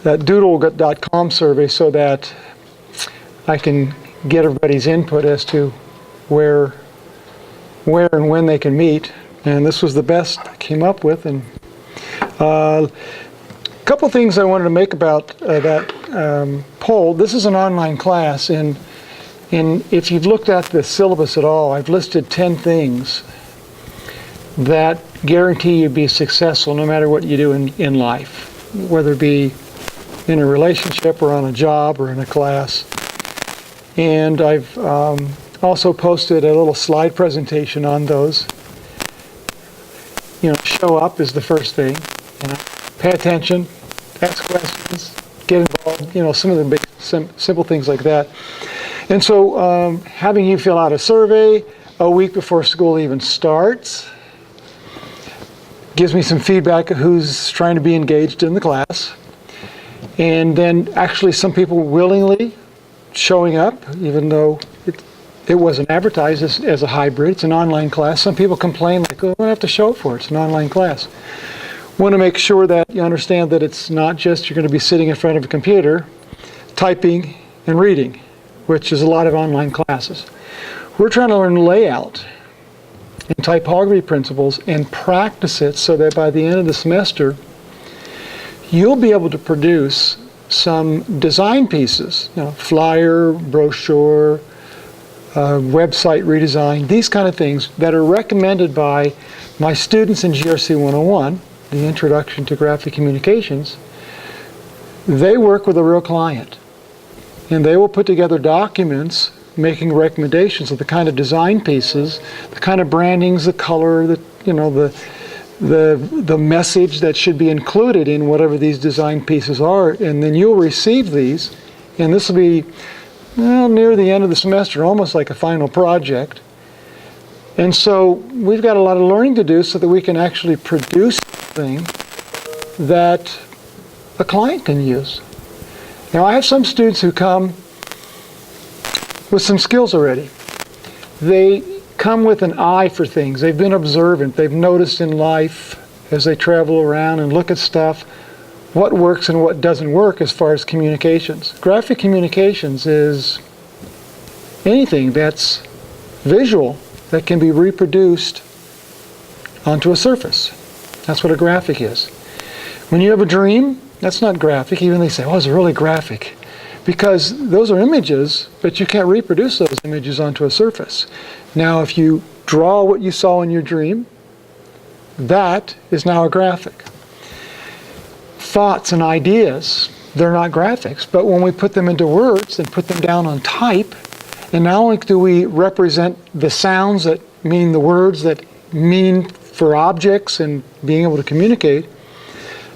that doodle.com survey so that I can get everybody's input as to where and when they can meet. And this was the best I came up with. And a couple things I wanted to make about that poll. This is an online class, and if you've looked at the syllabus at all, I've listed 10 things that guarantee you be successful no matter what you do in life, whether it be in a relationship or on a job or in a class. And I've also posted a little slide presentation on those. Show up is the first thing. Pay attention, ask questions, get involved, some of the big simple things like that. And so having you fill out a survey a week before school even starts gives me some feedback of who's trying to be engaged in the class. And then actually some people willingly showing up, even though it wasn't advertised as a hybrid. It's an online class. Some people complain like, oh, I don't have to show up for it. It's an online class. Want to make sure that you understand that it's not just you're going to be sitting in front of a computer, typing and reading, which is a lot of online classes. We're trying to learn layout and typography principles and practice it so that by the end of the semester, you'll be able to produce some design pieces, flyer, brochure, website redesign, these kind of things that are recommended by my students in GRC 101, the Introduction to Graphic Communications. They work with a real client, and they will put together documents making recommendations of the kind of design pieces, the kind of brandings, the color, the message that should be included in whatever these design pieces are. And then you'll receive these, and this will be near the end of the semester, almost like a final project. And so we've got a lot of learning to do so that we can actually produce something that a client can use. Now, I have some students who come with some skills already. They come with an eye for things. They've been observant. They've noticed in life as they travel around and look at stuff what works and what doesn't work as far as communications. Graphic communications is anything that's visual that can be reproduced onto a surface. That's what a graphic is. When you have a dream, that's not graphic. Even they say, oh, it's really graphic. Because those are images, but you can't reproduce those images onto a surface. Now, if you draw what you saw in your dream, that is now a graphic. Thoughts and ideas, they're not graphics, but when we put them into words and put them down on type, and not only do we represent the sounds that mean the words that mean for objects and being able to communicate,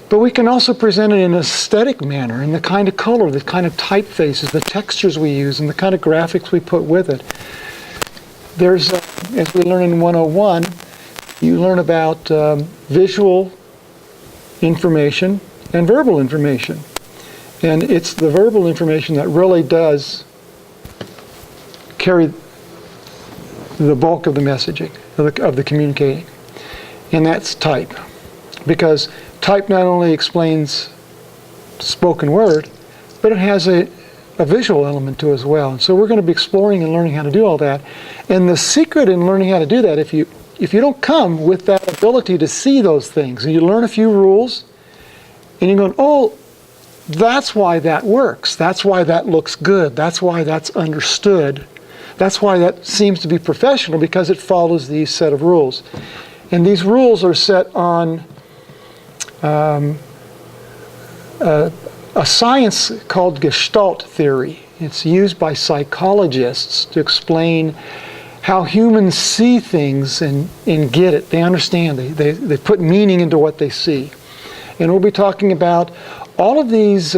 but we can also present it in an aesthetic manner, in the kind of color, the kind of typefaces, the textures we use, and the kind of graphics we put with it. There's, as we learn in 101, you learn about visual information and verbal information. And it's the verbal information that really does carry the bulk of the messaging, of the communicating. And that's type. Because type not only explains spoken word, but it has a visual element to it as well. And so we're going to be exploring and learning how to do all that. And the secret in learning how to do that, if you don't come with that ability to see those things, and you learn a few rules, and you're going, oh, that's why that works. That's why that looks good. That's why that's understood. That's why that seems to be professional, because it follows these set of rules. And these rules are set on a science called Gestalt theory. It's used by psychologists to explain how humans see things and get it. They understand. They put meaning into what they see. And we'll be talking about all of these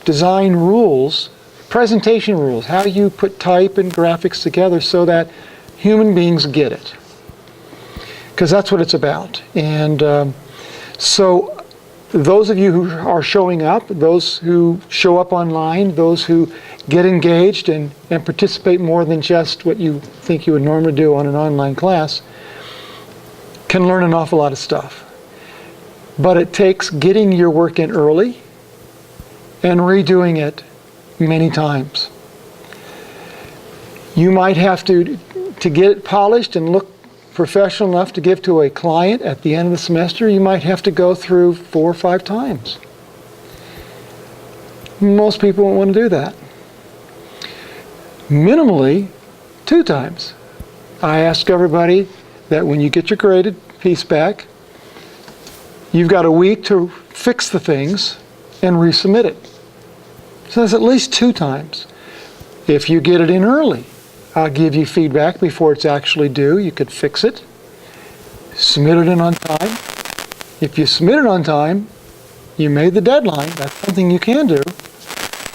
design rules, presentation rules, how you put type and graphics together so that human beings get it. Because that's what it's about. And so those of you who are showing up, those who show up online, those who get engaged and participate more than just what you think you would normally do on an online class, can learn an awful lot of stuff. But it takes getting your work in early and redoing it many times. You might have to get it polished and look professional enough to give to a client at the end of the semester, you might have to go through 4 or 5 times. Most people won't want to do that. Minimally, 2 times. I ask everybody that when you get your graded piece back, you've got a week to fix the things and resubmit it. So that's at least 2 times. If you get it in early, I'll give you feedback before it's actually due. You could fix it, submit it in on time. If you submit it on time, you made the deadline. That's something you can do.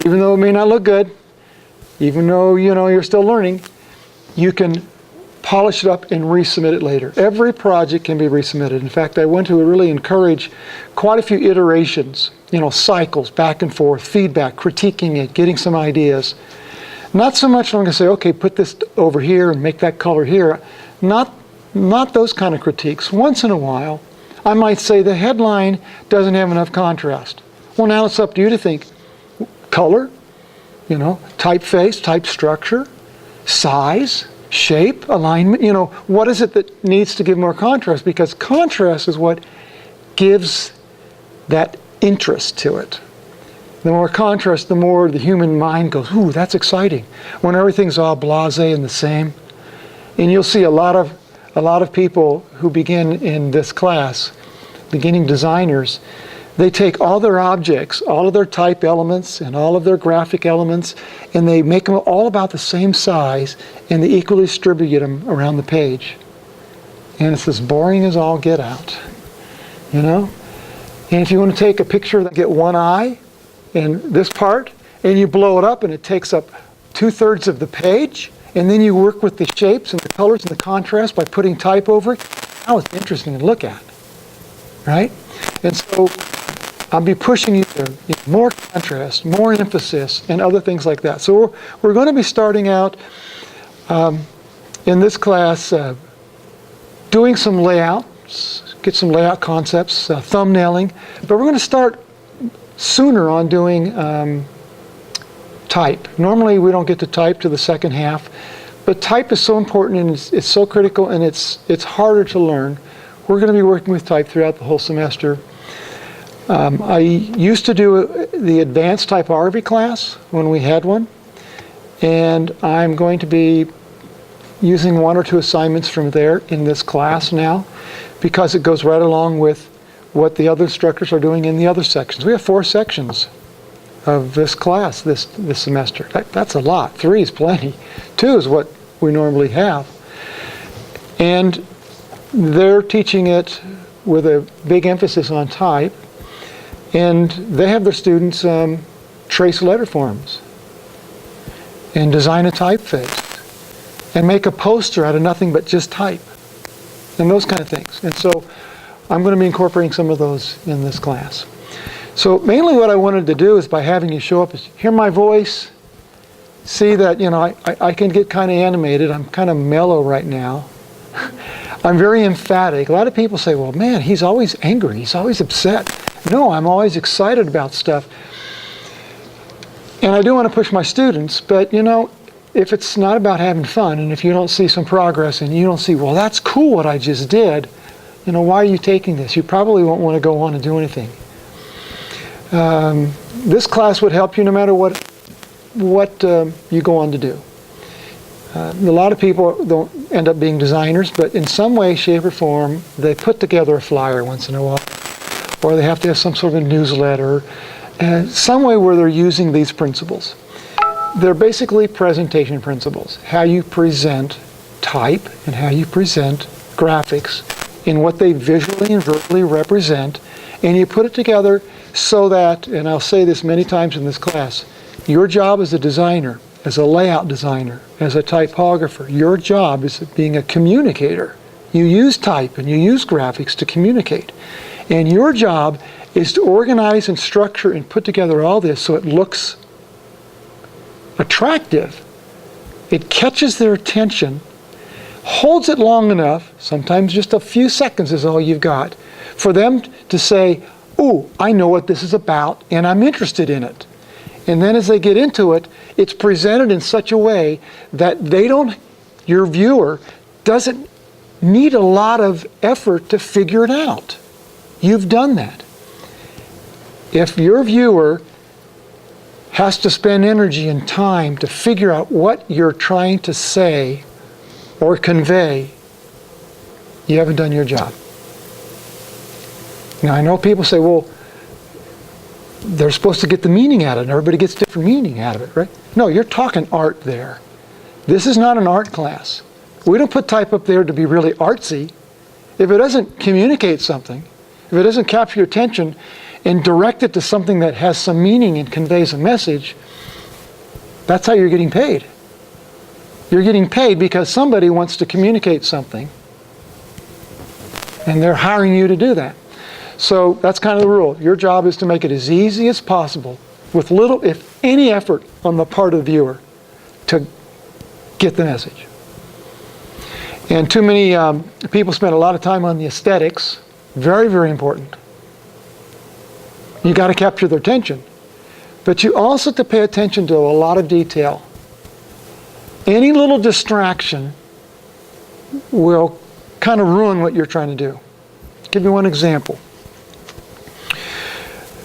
Even though it may not look good, even though you're still learning, you can polish it up and resubmit it later. Every project can be resubmitted. In fact, I want to really encourage quite a few iterations, cycles, back and forth, feedback, critiquing it, getting some ideas. Not so much I'm going to say, okay, put this over here and make that color here. Not those kind of critiques. Once in a while, I might say the headline doesn't have enough contrast. Well, now it's up to you to think color, typeface, type structure, size, shape, alignment, what is it that needs to give more contrast? Because contrast is what gives that interest to it. The more contrast, the more the human mind goes, ooh, that's exciting. When everything's all blasé and the same. And you'll see a lot of people who begin in this class, beginning designers, they take all their objects, all of their type elements and all of their graphic elements, and they make them all about the same size, and they equally distribute them around the page. And it's as boring as all get out, And if you want to take a picture that get one eye, and this part, and you blow it up and it takes up 2/3 of the page, and then you work with the shapes and the colors and the contrast by putting type over it, now it's interesting to look at, right? And so I'll be pushing you to more contrast, more emphasis, and other things like that. So we're going to be starting out in this class doing some layouts, get some layout concepts, thumbnailing, but we're going to start sooner on doing type. Normally we don't get to type to the second half, but type is so important and it's so critical, and it's harder to learn. We're going to be working with type throughout the whole semester. I used to do the advanced typography class when we had one, and I'm going to be using 1 or 2 assignments from there in this class now, because it goes right along with what the other instructors are doing in the other sections. We have 4 sections of this class this semester. That's a lot. 3 is plenty. 2 is what we normally have. And they're teaching it with a big emphasis on type, and they have their students trace letter forms and design a typeface and make a poster out of nothing but just type and those kind of things. And so I'm going to be incorporating some of those in this class. So mainly what I wanted to do is, by having you show up, is hear my voice, see that I can get kind of animated. I'm kind of mellow right now. I'm very emphatic. A lot of people say, well, man, he's always angry. He's always upset. No, I'm always excited about stuff. And I do want to push my students, but if it's not about having fun, and if you don't see some progress and you don't see, well, that's cool what I just did, why are you taking this? You probably won't want to go on and do anything. This class would help you no matter what you go on to do. A lot of people don't end up being designers, but in some way, shape, or form, they put together a flyer once in a while, or they have to have some sort of a newsletter, some way where they're using these principles. They're basically presentation principles, how you present type and how you present graphics in what they visually and verbally represent, and you put it together so that, and I'll say this many times in this class, your job as a designer, as a layout designer, as a typographer, your job is being a communicator. You use type and you use graphics to communicate. And your job is to organize and structure and put together all this so it looks attractive. It catches their attention, holds it long enough, sometimes just a few seconds is all you've got, for them to say, ooh, I know what this is about and I'm interested in it. And then as they get into it, it's presented in such a way that your viewer doesn't need a lot of effort to figure it out. You've done that. If your viewer has to spend energy and time to figure out what you're trying to say or convey, you haven't done your job. Now, I know people say, well, they're supposed to get the meaning out of it, and everybody gets different meaning out of it, right? No, you're talking art there. This is not an art class. We don't put type up there to be really artsy. If it doesn't communicate something, if it doesn't capture your attention and direct it to something that has some meaning and conveys a message, that's how you're getting paid. You're getting paid because somebody wants to communicate something, and they're hiring you to do that. So that's kind of the rule. Your job is to make it as easy as possible, with little, if any, effort on the part of the viewer to get the message. And too many people spend a lot of time on the aesthetics. Very, very important. You got to capture their attention. But you also have to pay attention to a lot of detail. Any little distraction will kind of ruin what you're trying to do. I'll give you one example.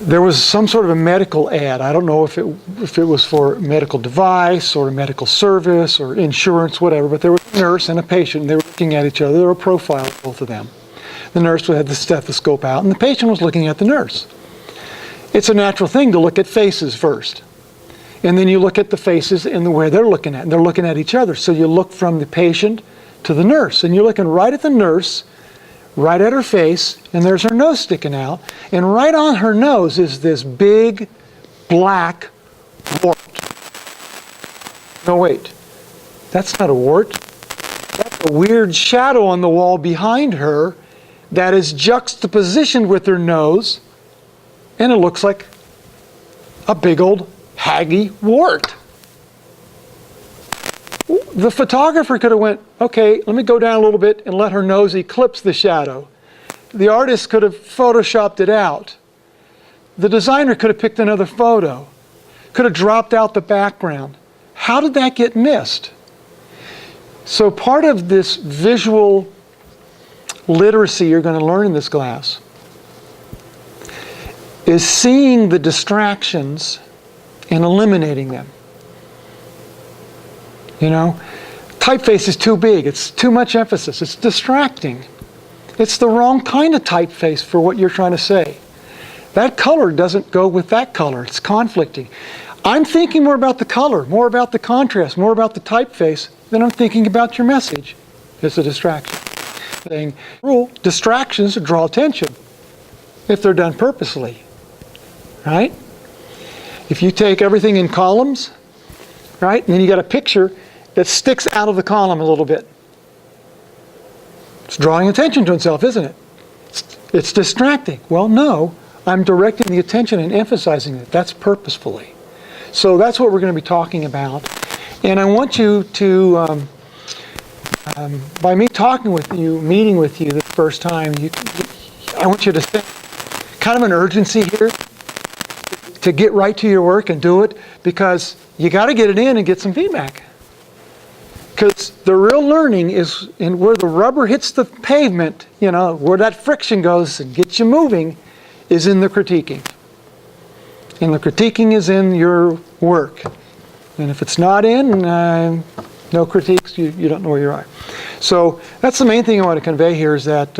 There was some sort of a medical ad. I don't know if it was for a medical device or a medical service or insurance, whatever, but there was a nurse and a patient. They were looking at each other. There were profiles, both of them. The nurse had the stethoscope out, and the patient was looking at the nurse. It's a natural thing to look at faces first. And then you look at the faces and the way they're looking at, and they're looking at each other. So you look from the patient to the nurse, and you're looking right at the nurse, right at her face, and there's her nose sticking out. And right on her nose is this big black wart. No, wait. That's not a wart. That's a weird shadow on the wall behind her that is juxtapositioned with her nose, and it looks like a big old haggy wart. The photographer could have went, okay, let me go down a little bit and let her nose eclipse the shadow. The artist could have photoshopped it out. The designer could have picked another photo, could have dropped out the background. How did that get missed? So part of this visual literacy you're going to learn in this class is seeing the distractions and eliminating them. You know, typeface is too big. It's too much emphasis. It's distracting. It's the wrong kind of typeface for what you're trying to say. That color doesn't go with that color. It's conflicting. I'm thinking more about the color, more about the contrast, more about the typeface than I'm thinking about your message. It's a distraction. Saying, rule, distractions draw attention if they're done purposely. Right? If you take everything in columns, right, and then you got a picture that sticks out of the column a little bit. It's drawing attention to itself, isn't it? It's distracting. Well, no, I'm directing the attention and emphasizing it. That's purposefully. So that's what we're going to be talking about. And I want you to, by me talking with you, meeting with you the first time, I want you to sense kind of an urgency here to get right to your work and do it, because you got to get it in and get some feedback. Because the real learning is in where the rubber hits the pavement, you know, where that friction goes and gets you moving, is in the critiquing. And the critiquing is in your work. And if it's not in, no critiques, you don't know where you are. So that's the main thing I want to convey here, is that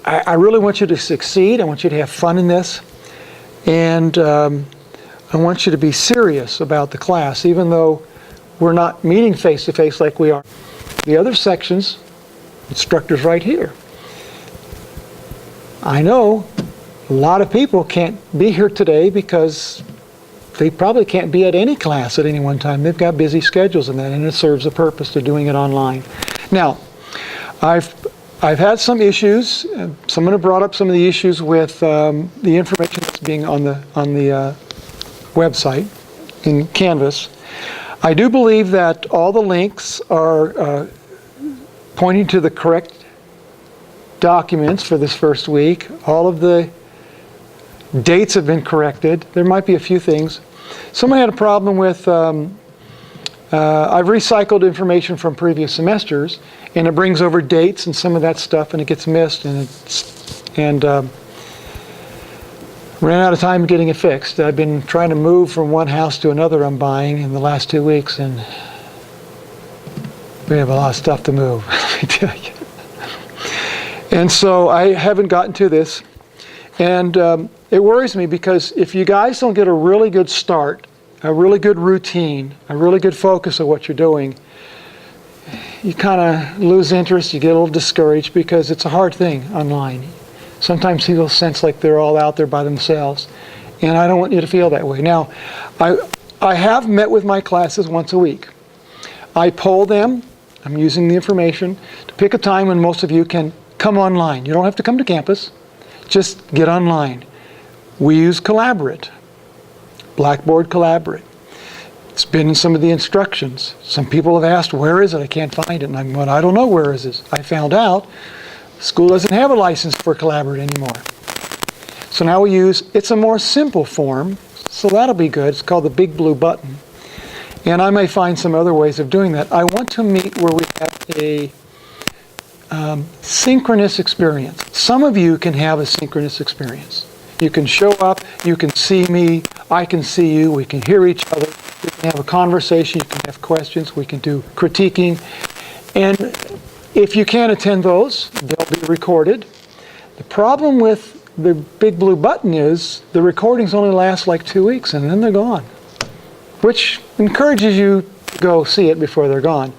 I really want you to succeed. I want you to have fun in this. And I want you to be serious about the class, even though we're not meeting face-to-face like we are. The other sections, instructor's right here. I know a lot of people can't be here today because they probably can't be at any class at any one time. They've got busy schedules and that, and it serves a purpose to doing it online. Now, I've had some issues. Someone have brought up some of the issues with the information that's being on the website in Canvas. I do believe that all the links are pointing to the correct documents for this first week. All of the dates have been corrected. There might be a few things. Someone had a problem with, I've recycled information from previous semesters, and it brings over dates and some of that stuff, and it gets missed, and ran out of time getting it fixed. I've been trying to move from one house to another I'm buying in the last 2 weeks, and we have a lot of stuff to move, let me tell you. And so I haven't gotten to this. And it worries me because if you guys don't get a really good start, a really good routine, a really good focus of what you're doing, you kind of lose interest, you get a little discouraged because it's a hard thing online. Sometimes people sense like they're all out there by themselves, and I don't want you to feel that way. Now, I have met with my classes once a week. I poll them. I'm using the information to pick a time when most of you can come online. You don't have to come to campus. Just get online. We use Collaborate, Blackboard Collaborate. It's been in some of the instructions. Some people have asked, where is it? I can't find it. And I'm going, I don't know where is this. I found out school doesn't have a license for Collaborate anymore. So now we use, it's a more simple form, so that'll be good. It's called the Big Blue Button. And I may find some other ways of doing that. I want to meet where we have a synchronous experience. Some of you can have a synchronous experience. You can show up, you can see me, I can see you, we can hear each other, we can have a conversation, you can have questions, we can do critiquing. And if you can't attend those, they'll be recorded. The problem with the Big Blue Button is the recordings only last like 2 weeks and then they're gone, which encourages you to go see it before they're gone.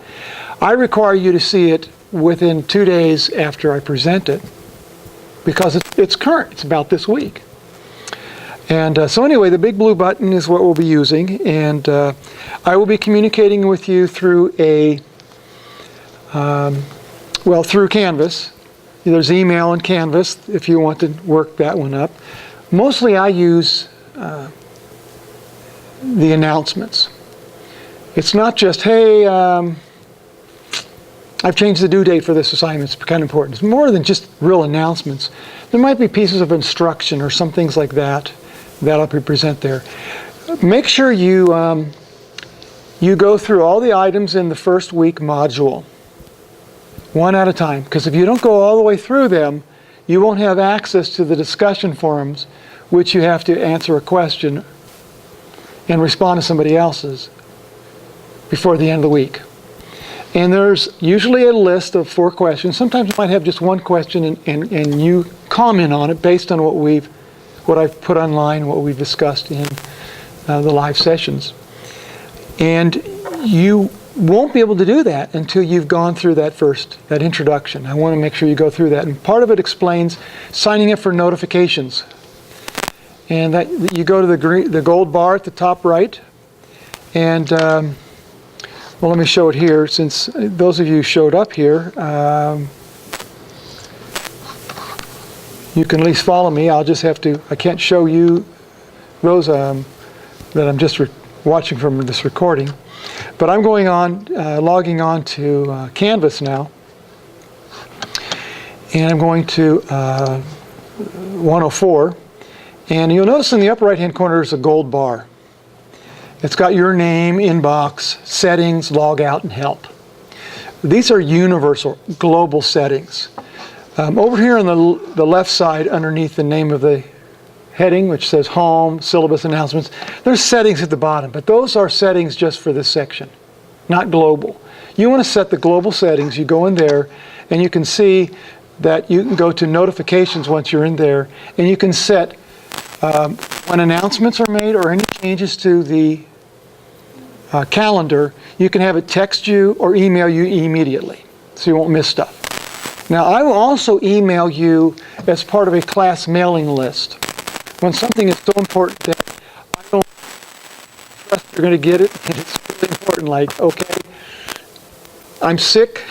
I require you to see it within 2 days after I present it because it's current. It's about this week. And so anyway, the Big Blue Button is what we'll be using, and I will be communicating with you through through Canvas. There's email and Canvas if you want to work that one up. Mostly I use the announcements. It's not just, hey, I've changed the due date for this assignment. It's kind of important. It's more than just real announcements. There might be pieces of instruction or some things like that that'll be present there. Make sure you go through all the items in the first week module, one at a time. Because if you don't go all the way through them, you won't have access to the discussion forums, which you have to answer a question and respond to somebody else's before the end of the week. And there's usually a list of 4 questions. Sometimes you might have just one question and you comment on it based on what I've put online, what we've discussed in the live sessions. And you won't be able to do that until you've gone through that introduction. I want to make sure you go through that. And part of it explains signing up for notifications. And that you go to the gold bar at the top right. And well, let me show it here. Since those of you showed up here, you can at least follow me. I'll just have to, I can't show you those that I'm just watching from this recording. But I'm going on, logging on to Canvas now. And I'm going to 104. And you'll notice in the upper right-hand corner there's a gold bar. It's got your name, inbox, settings, log out, and help. These are universal, global settings. Over here on the left side, underneath the name of the heading, which says Home, Syllabus Announcements, there's settings at the bottom, but those are settings just for this section, not global. You want to set the global settings. You go in there, and you can see that you can go to notifications once you're in there, and you can set when announcements are made or any changes to the calendar, you can have it text you or email you immediately, so you won't miss stuff. Now, I will also email you as part of a class mailing list. When something is so important that I don't trust you're going to get it, and it's really important, like, okay, I'm sick,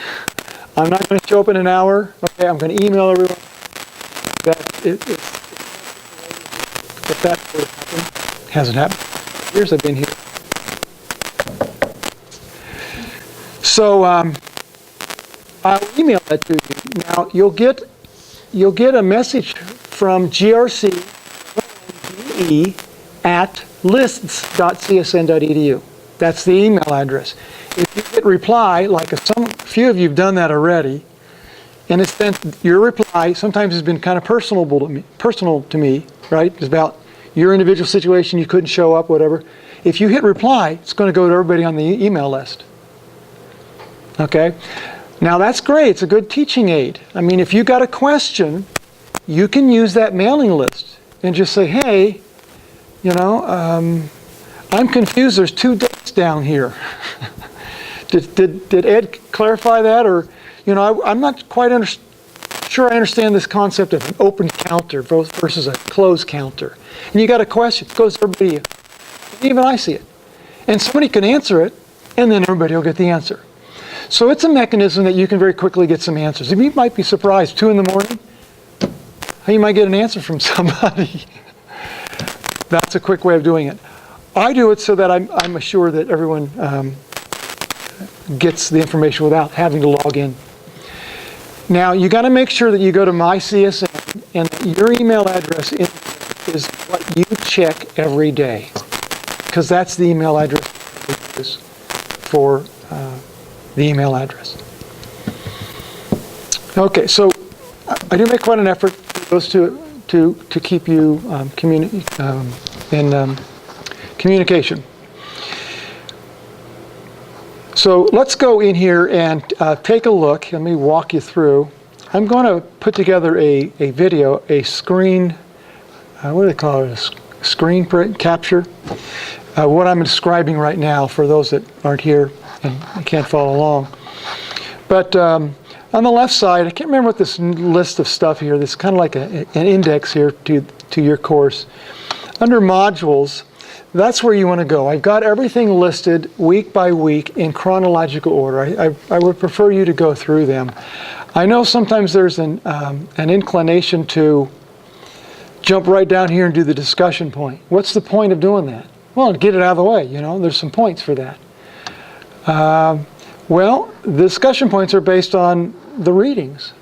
I'm not going to show up in an hour, okay, I'm going to email everyone that if that would happen. Hasn't happened. Years I've been here. So I'll email that to you. Now you'll get a message from GRC at lists.csn.edu. That's the email address. If you hit reply, like few of you have done that already, and it's then your reply sometimes has been kind of personal to me, right? It's about your individual situation, you couldn't show up, whatever. If you hit reply, it's going to go to everybody on the email list. Okay? Now that's great. It's a good teaching aid. I mean, if you got a question, you can use that mailing list and just say, hey, I'm confused. There's 2 dates down here. Did Ed clarify that? Or, I'm not quite sure I understand this concept of an open counter versus a closed counter. And you got a question, it goes to everybody. Even I see it. And somebody can answer it, and then everybody will get the answer. So it's a mechanism that you can very quickly get some answers. You might be surprised, 2 in the morning, how you might get an answer from somebody. That's a quick way of doing it. I do it so that I'm assured that everyone gets the information without having to log in. Now, you got to make sure that you go to My CSN and that your email address is what you check every day, because that's the email address we use for the email address. Okay, so I do make quite an effort to keep you in communication. So let's go in here and take a look. Let me walk you through. I'm going to put together a video, a screen, what do they call it, a screen capture. What I'm describing right now for those that aren't here and can't follow along. But on the left side, I can't remember what this list of stuff here, this is kind of like an index here to your course. Under modules, that's where you want to go. I've got everything listed week by week in chronological order. I would prefer you to go through them. I know sometimes there's an inclination to jump right down here and do the discussion point. What's the point of doing that? Well, to get it out of the way, there's some points for that. Well, the discussion points are based on the readings.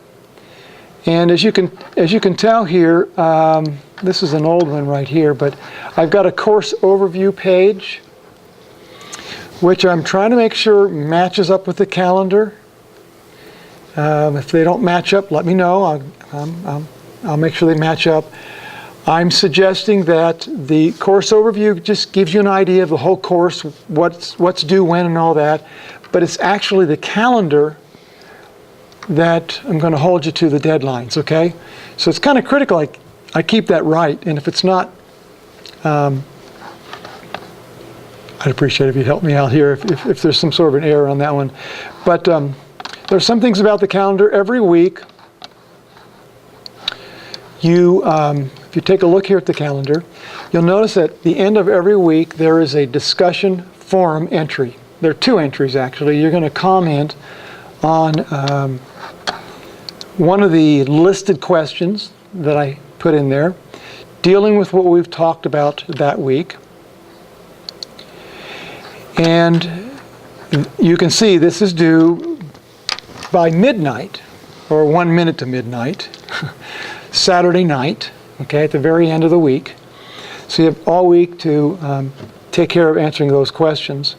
And as you can tell here, this is an old one right here, but I've got a course overview page, which I'm trying to make sure matches up with the calendar. If they don't match up, let me know. I'll make sure they match up. I'm suggesting that the course overview just gives you an idea of the whole course, what's due when and all that, but it's actually the calendar that I'm going to hold you to the deadlines, okay? So it's kind of critical I keep that right, and if it's not, I'd appreciate it if you help me out here if there's some sort of an error on that one. But there's some things about the calendar. Every week, if you take a look here at the calendar, you'll notice at the end of every week there is a discussion forum entry. There are 2 entries actually. You're going to comment on one of the listed questions that I put in there, dealing with what we've talked about that week. And you can see this is due by midnight, or 1 minute to midnight, Saturday night, okay, at the very end of the week. So you have all week to take care of answering those questions.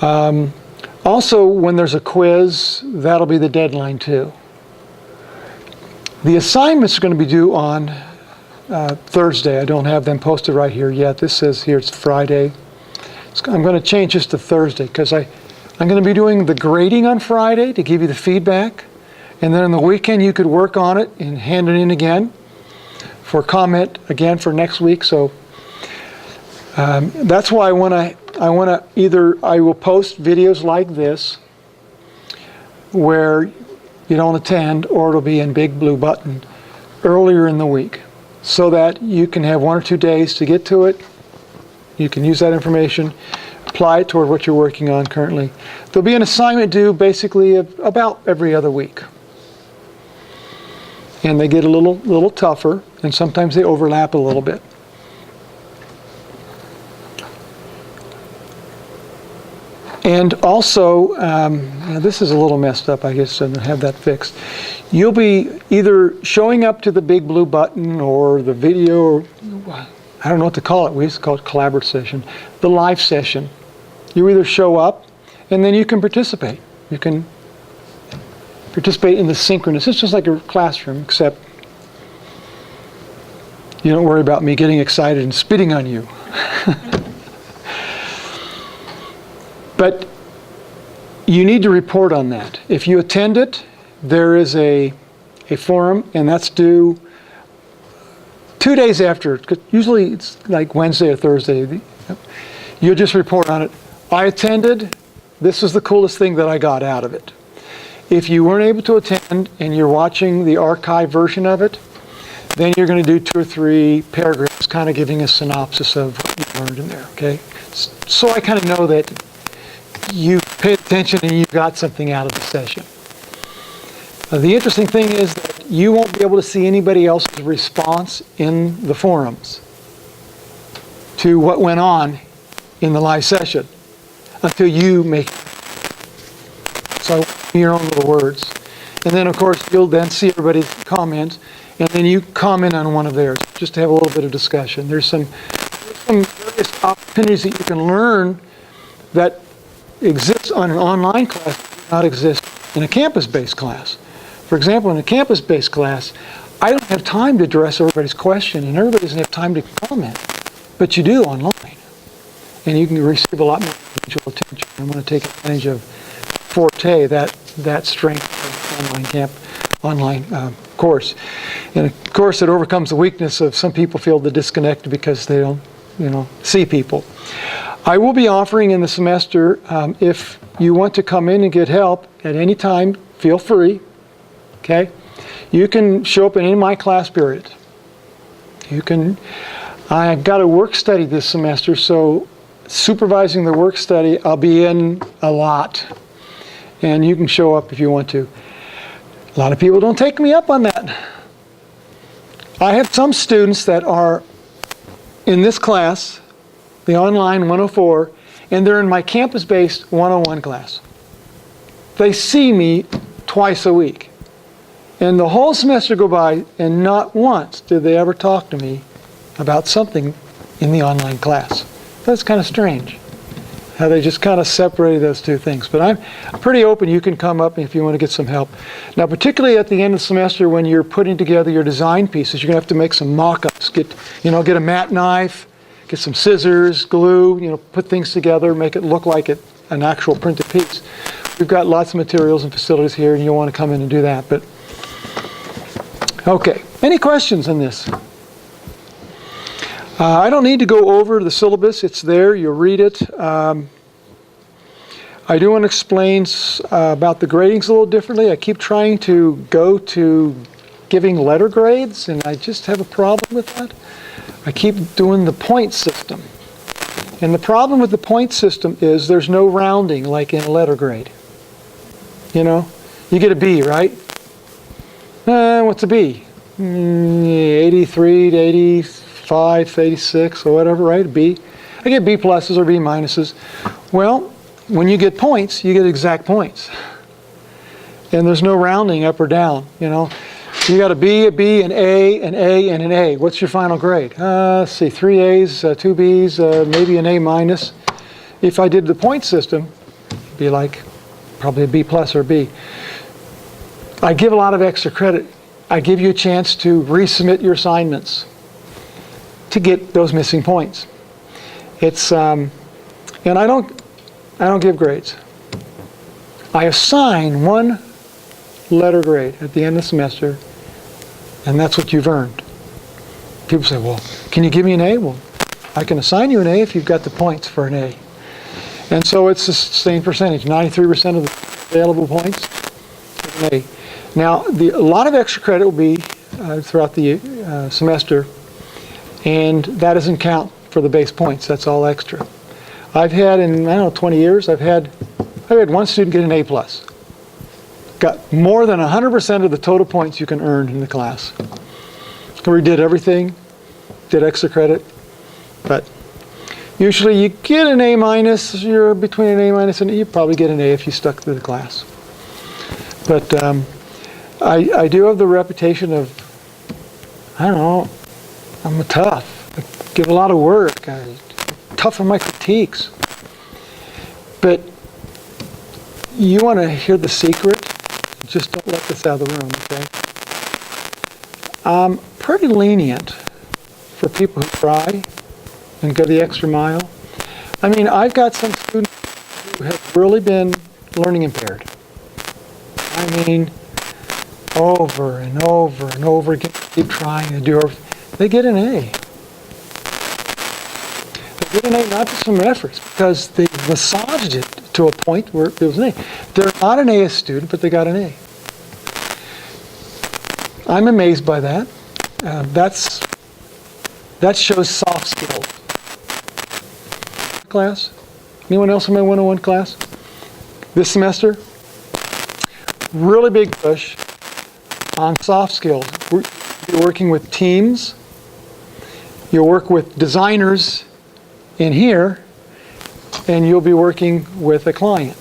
Also, when there's a quiz, that'll be the deadline too. The assignments are going to be due on Thursday. I don't have them posted right here yet. This says here it's Friday. I'm going to change this to Thursday because I'm going to be doing the grading on Friday to give you the feedback. And then on the weekend you could work on it and hand it in again for comment again for next week. So that's why I want to I will post videos like this where you don't attend, or it'll be in big blue button earlier in the week so that you can have 1 or 2 days to get to it. You can use that information, apply it toward what you're working on currently. There'll be an assignment due basically about every other week. And they get a little tougher, and sometimes they overlap a little bit. And also, this is a little messed up, I guess, and have that fixed. You'll be either showing up to the big blue button or the video, or I don't know what to call it. We used to call it collaborative session. The live session. You either show up and then you can participate. You can participate in the synchronous. It's just like a classroom, except you don't worry about me getting excited and spitting on you. But you need to report on that. If you attend it, there is a forum, and that's due 2 days after. Usually it's like Wednesday or Thursday. You'll just report on it. I attended. This is the coolest thing that I got out of it. If you weren't able to attend and you're watching the archive version of it, then you're going to do 2 or 3 paragraphs kind of giving a synopsis of what you learned in there, okay? So I kind of know that you paid attention and you got something out of the session. The interesting thing is that you won't be able to see anybody else's response in the forums to what went on in the live session until you make it. So your own little words. And then, of course, you'll then see everybody's comments, and then you comment on one of theirs, just to have a little bit of discussion. There's some various opportunities that you can learn that exist on an online class, that do not exist in a campus-based class. For example, in a campus-based class, I don't have time to address everybody's question, and everybody doesn't have time to comment. But you do online. And you can receive a lot more individual attention. I want to take advantage of Forte, that strength of online course. And of course, it overcomes the weakness of some people feel the disconnect because they don't, see people. I will be offering in the semester, if you want to come in and get help at any time, feel free. Okay? You can show up in any of my class periods. I've got a work study this semester, so supervising the work study, I'll be in a lot. And you can show up if you want to. A lot of people don't take me up on that. I have some students that are in this class, the online 104, and they're in my campus-based 101 class. They see me twice a week. And the whole semester go by, and not once did they ever talk to me about something in the online class. That's kind of strange, how they just kind of separated those two things. But I'm pretty open. You can come up if you want to get some help. Now, particularly at the end of the semester when you're putting together your design pieces, you're going to have to make some mock-ups. Get a mat knife, get some scissors, glue, put things together, make it look like an actual printed piece. We've got lots of materials and facilities here, and you'll want to come in and do that. But okay, any questions on this? I don't need to go over the syllabus. It's there. You'll read it. I do want to explain about the gradings a little differently. I keep trying to go to giving letter grades, and I just have a problem with that. I keep doing the point system. And the problem with the point system is there's no rounding like in a letter grade. You get a B, right? What's a B? 83 to 85, 86, or whatever, right? A B. I get B pluses or B minuses. Well, when you get points, you get exact points. And there's no rounding up or down, You got a B, an A, an A, and an A. What's your final grade? Let's see, 3 A's, 2 B's, maybe an A minus. If I did the point system, it'd be like probably a B plus or B. I give a lot of extra credit. I give you a chance to resubmit your assignments to get those missing points. It's and I don't give grades. I assign one letter grade at the end of the semester, and that's what you've earned. People say, well, can you give me an A? Well, I can assign you an A if you've got the points for an A. And so it's the same percentage, 93% of the available points is an A. Now, a lot of extra credit will be throughout the semester, and that doesn't count for the base points. That's all extra. I've had, in 20 years, I've had one student get an A+. Got more than 100% of the total points you can earn in the class. We did everything, did extra credit, but usually you get an A minus, you're between an A minus and you probably get an A if you stuck to the class. But I do have the reputation of, I'm tough. give a lot of work, tough on my critiques. But you want to hear the secret? Just don't let this out of the room, okay? I'm pretty lenient for people who try and go the extra mile. I mean, I've got some students who have really been learning impaired. I mean, over and over and over again, keep trying to do everything. They get an A. They get an A not just from efforts, because they massaged it to a point where it was an A. They're not an A student, but they got an A. I'm amazed by that. That shows soft skills. Class? Anyone else in my 101 class? This semester? Really big push on soft skills. You're working with teams. You'll work with designers in here, and you'll be working with a client.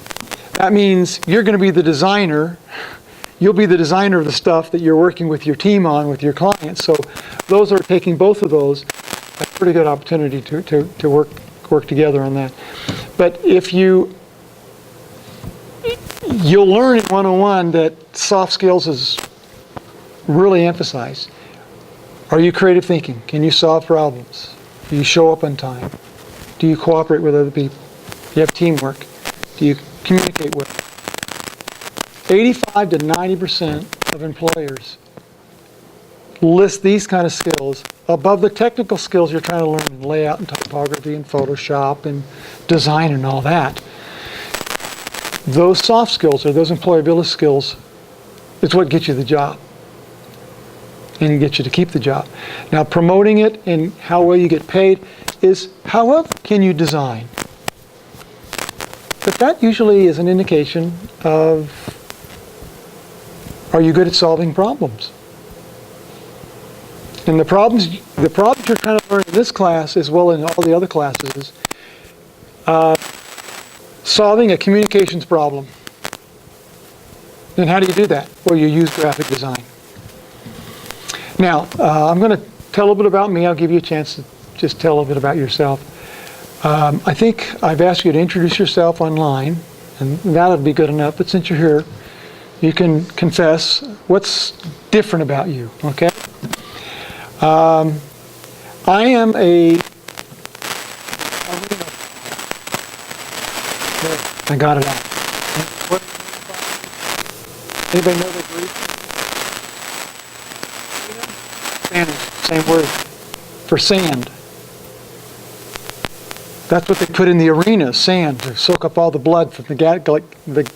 That means you're going to be the designer. You'll be the designer of the stuff that you're working with your team on, with your clients. So those are taking both of those, a pretty good opportunity to work together on that. But if you'll learn in 101 that soft skills is really emphasized. Are you creative thinking? Can you solve problems? Do you show up on time? Do you cooperate with other people? Do you have teamwork? Do you communicate well? 85 to 90% of employers list these kind of skills above the technical skills you're trying to learn in layout and typography and Photoshop and design and all that. Those soft skills or those employability skills is what gets you the job and get you to keep the job. Now, promoting it and how well you get paid is how well can you design. But that usually is an indication of, are you good at solving problems? And the problems you're trying to learn in this class as well as in all the other classes is solving a communications problem. And how do you do that? Well, you use graphic design. Now, I'm going to tell a little bit about me. I'll give you a chance to just tell a little bit about yourself. I think I've asked you to introduce yourself online, and that'll be good enough. But since you're here, you can confess what's different about you, okay? I am I got it out. Anybody know the Greek? Spanish, same word for sand. That's what they put in the arena, sand, to soak up all the blood from the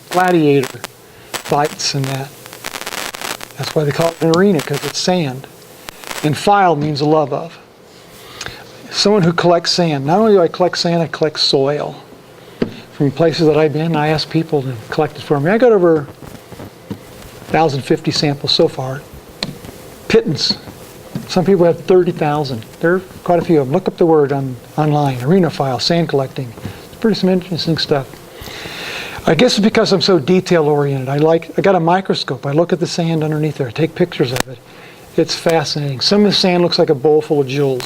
gladiator fights and that. That's why they call it an arena, because it's sand. And file means a love of. Someone who collects sand. Not only do I collect sand, I collect soil. From places that I've been, I ask people to collect it for me. I got over 1,050 samples so far. Pittance. Some people have 30,000. There are quite a few of them. Look up the word online. Arena file, sand collecting. It's pretty some interesting stuff. I guess it's because I'm so detail oriented. I got a microscope. I look at the sand underneath there. I take pictures of it. It's fascinating. Some of the sand looks like a bowl full of jewels.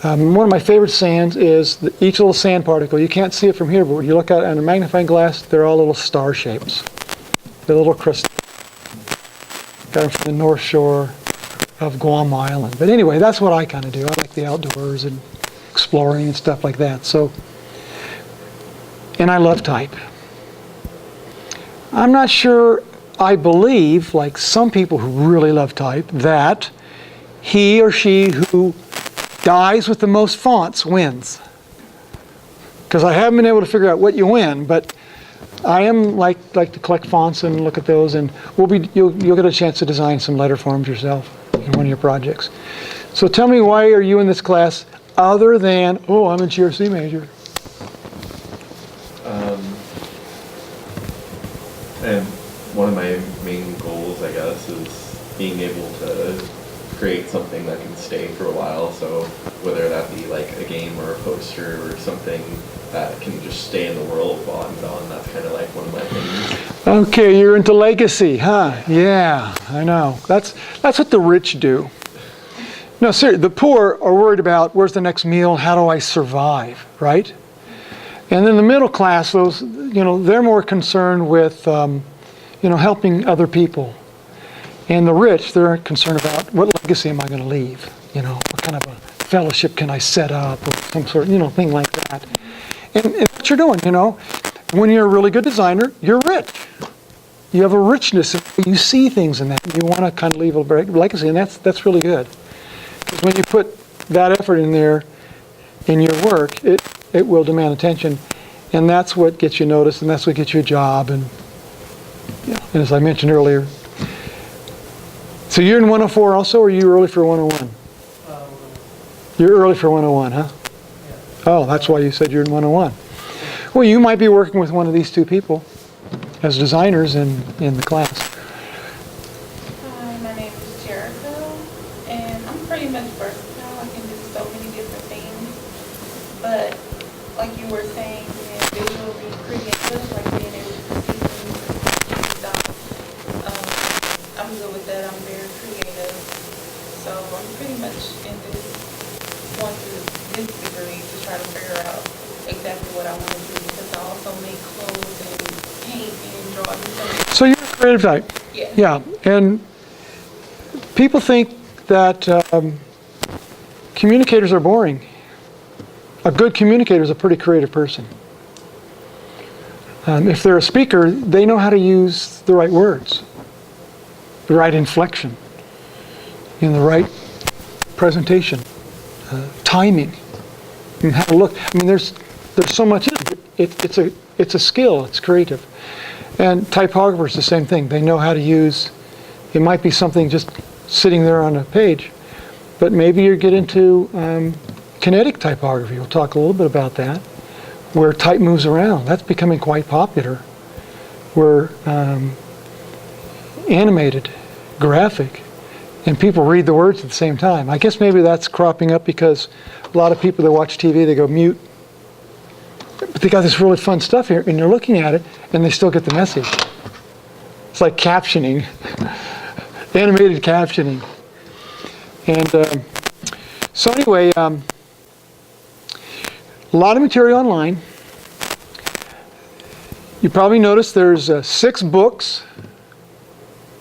One of my favorite sands is each little sand particle. You can't see it from here, but when you look at it on a magnifying glass, they're all little star shapes. They're little crystals. Got them from the North Shore of Guam Island. But anyway, that's what I kind of do. I like the outdoors and exploring and stuff like that. So, and I love type. I'm not sure, I believe, like some people who really love type, that he or she who dies with the most fonts wins. Because I haven't been able to figure out what you win, but I am like to collect fonts and look at those, and you'll get a chance to design some letter forms yourself in one of your projects. So tell me, why are you in this class other than, I'm a GRC major? And one of my main goals, I guess, is being able to create something that can stay for a while. So whether that be like a game or a poster or something that can just stay in the world while I'm gone, that's kind of like one of my things. Okay, you're into legacy, huh? Yeah, I know. That's what the rich do. No, seriously, the poor are worried about where's the next meal, how do I survive, right? And then the middle class, those, they're more concerned with, helping other people. And the rich, they're concerned about what legacy am I going to leave? What kind of a fellowship can I set up, or some sort of, thing like that. And what you're doing, when you're a really good designer, you're rich. You have a richness, you see things in that. You want to kind of leave a legacy, and that's really good. Because when you put that effort in there, in your work, it will demand attention. And that's what gets you noticed, and that's what gets you a job. And as I mentioned earlier. So you're in 104 also, or are you early for 101? You're early for 101, huh? Yeah. Oh, that's why you said you're in 101. Well, you might be working with one of these two people as designers in the class. Hi, my name is Jericho, and I'm pretty much versatile. I can do so many different things. But like you were saying, being visually creative, like being able to see things and stuff, I'm good with that. I'm very creative. So I'm pretty much in this, going through this degree to try to figure out exactly what I want to do, because I also make clothes and paint and draw and so. So you're a creative type. Yeah. Yeah, and people think that communicators are boring. A good communicator is a pretty creative person. If they're a speaker, they know how to use the right words, the right inflection, the right presentation, timing, and how to look. I mean, there's so much in it. It's a skill. It's creative. And typographers, the same thing. They know how to use. It might be something just sitting there on a page, but maybe you get into kinetic typography. We'll talk a little bit about that, where type moves around. That's becoming quite popular. Where animated, graphic, and people read the words at the same time. I guess maybe that's cropping up because a lot of people that watch TV, they go mute. But they got this really fun stuff here, and they're looking at it, and they still get the message. It's like captioning, animated captioning. And so anyway, a lot of material online. You probably noticed there's 6 books.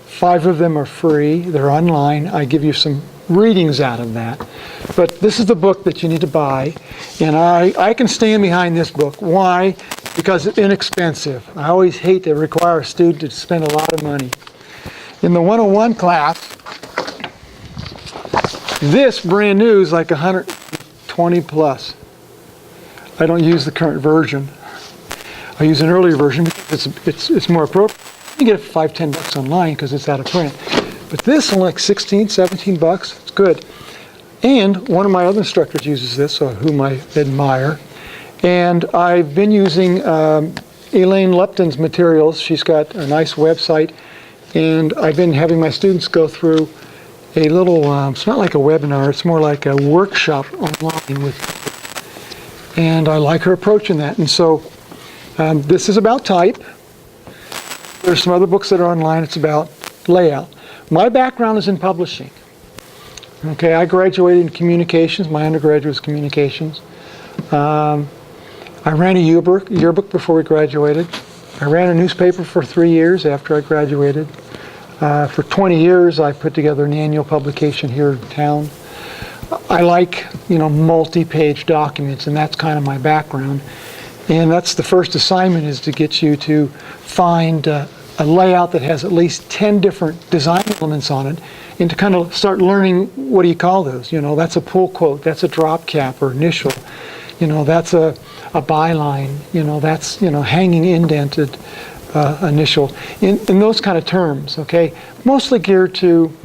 5 of them are free. They're online. I give you some readings out of that. But this is the book that you need to buy. And I can stand behind this book. Why? Because it's inexpensive. I always hate to require a student to spend a lot of money. In the 101 class, this brand new is like 120 plus. I don't use the current version. I use an earlier version because it's more appropriate. You get it for $5-10 online because it's out of print. But this is like 16, 17 bucks. It's good. And one of my other instructors uses this, whom I admire. And I've been using Elaine Lupton's materials. She's got a nice website. And I've been having my students go through a little, it's not like a webinar, it's more like a workshop online with. And I like her approach in that. And so this is about type. There's some other books that are online. It's about layout. My background is in publishing. Okay, I graduated in communications. My undergraduate was communications. I ran a yearbook before we graduated. I ran a newspaper for 3 years after I graduated. For 20 years, I put together an annual publication here in town. I like, multi-page documents, and that's kind of my background. And that's the first assignment, is to get you to find a layout that has at least 10 different design elements on it, and to kind of start learning, what do you call those? That's a pull quote, that's a drop cap or initial, that's a byline, that's, hanging indented initial, in those kind of terms, okay? Mostly geared to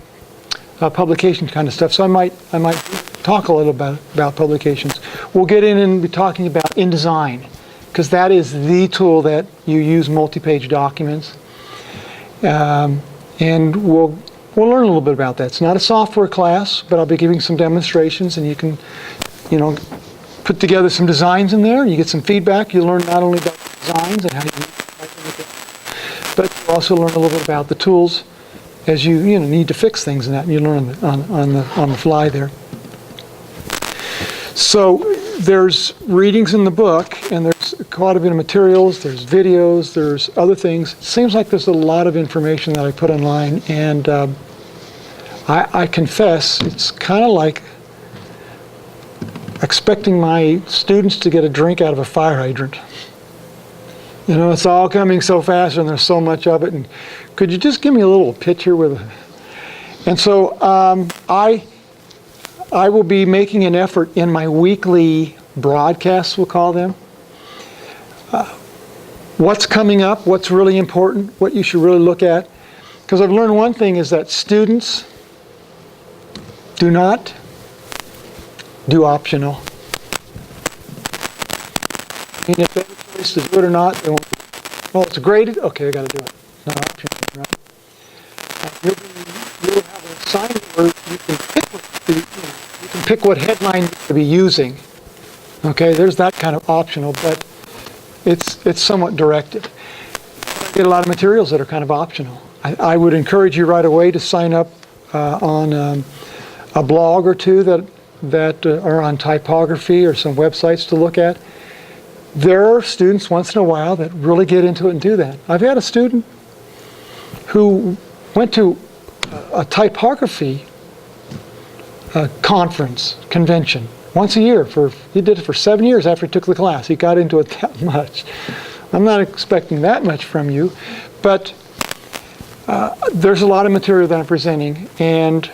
publication kind of stuff. So I might talk a little about publications. We'll get in and be talking about InDesign, because that is the tool that you use multi-page documents. And we'll learn a little bit about that. It's not a software class, but I'll be giving some demonstrations, and you can, put together some designs in there. You get some feedback. You learn not only about designs and how you use it, but you also learn a little bit about the tools as you need to fix things and that. And you learn on the fly there. So there's readings in the book, and there's quite a bit of materials, there's videos, there's other things. Seems like there's a lot of information that I put online, and I confess, it's kind of like expecting my students to get a drink out of a fire hydrant. You know, it's all coming so fast, and there's so much of it, and could you just give me a little picture with a... And so I will be making an effort in my weekly broadcasts, we'll call them. What's coming up, what's really important, what you should really look at. Because I've learned one thing is that students do not do optional. I mean, if they have a choice to do it or not, they won't. Oh, it's graded? Okay, I got to do it. It's not optional, right? You'll have an assignment where you can pick what headline to be using. Okay, there's that kind of optional, but it's somewhat directed. I get a lot of materials that are kind of optional. I would encourage you right away to sign up on a blog or two that are on typography or some websites to look at. There are students once in a while that really get into it and do that. I've had a student who went to a typography conference, convention, once a year. He did it for 7 years after he took the class. He got into it that much. I'm not expecting that much from you, but there's a lot of material that I'm presenting, and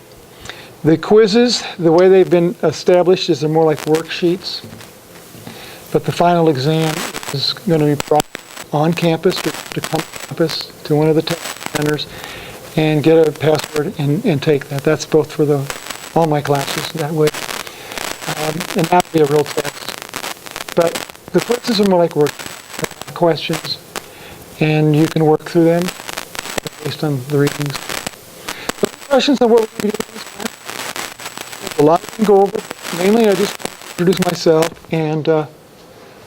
the quizzes, the way they've been established is they're more like worksheets, but the final exam is going to be brought on campus, to come to campus to one of the test centers and get a password and take that. That's both for all my classes that way. And that would be a real test. But the quizzes are more like work questions, and you can work through them based on the readings. But the questions of what we're going to do this time, a lot we can go over. Mainly I just introduce myself and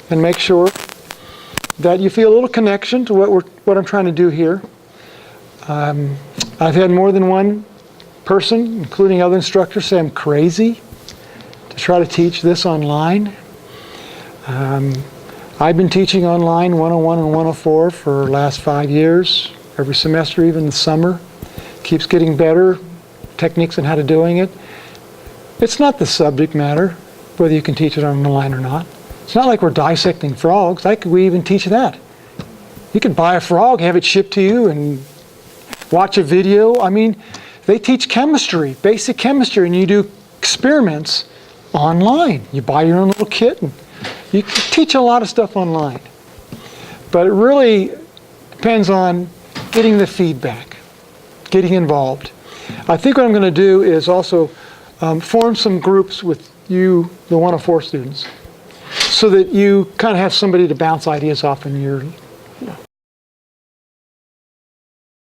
make sure that you feel a little connection to what I'm trying to do here. I've had more than one person, including other instructors, say I'm crazy to try to teach this online. I've been teaching online 101 and 104 for the last 5 years, every semester, even the summer. Keeps getting better, techniques on how to doing it. It's not the subject matter, whether you can teach it online or not. It's not like we're dissecting frogs. How could we even teach that? You could buy a frog, have it shipped to you, and watch a video. I mean, they teach chemistry, basic chemistry, and you do experiments online. You buy your own little kit, and you can teach a lot of stuff online. But it really depends on getting the feedback, getting involved. I think what I'm going to do is also form some groups with you, the 104 students, so that you kind of have somebody to bounce ideas off, and you're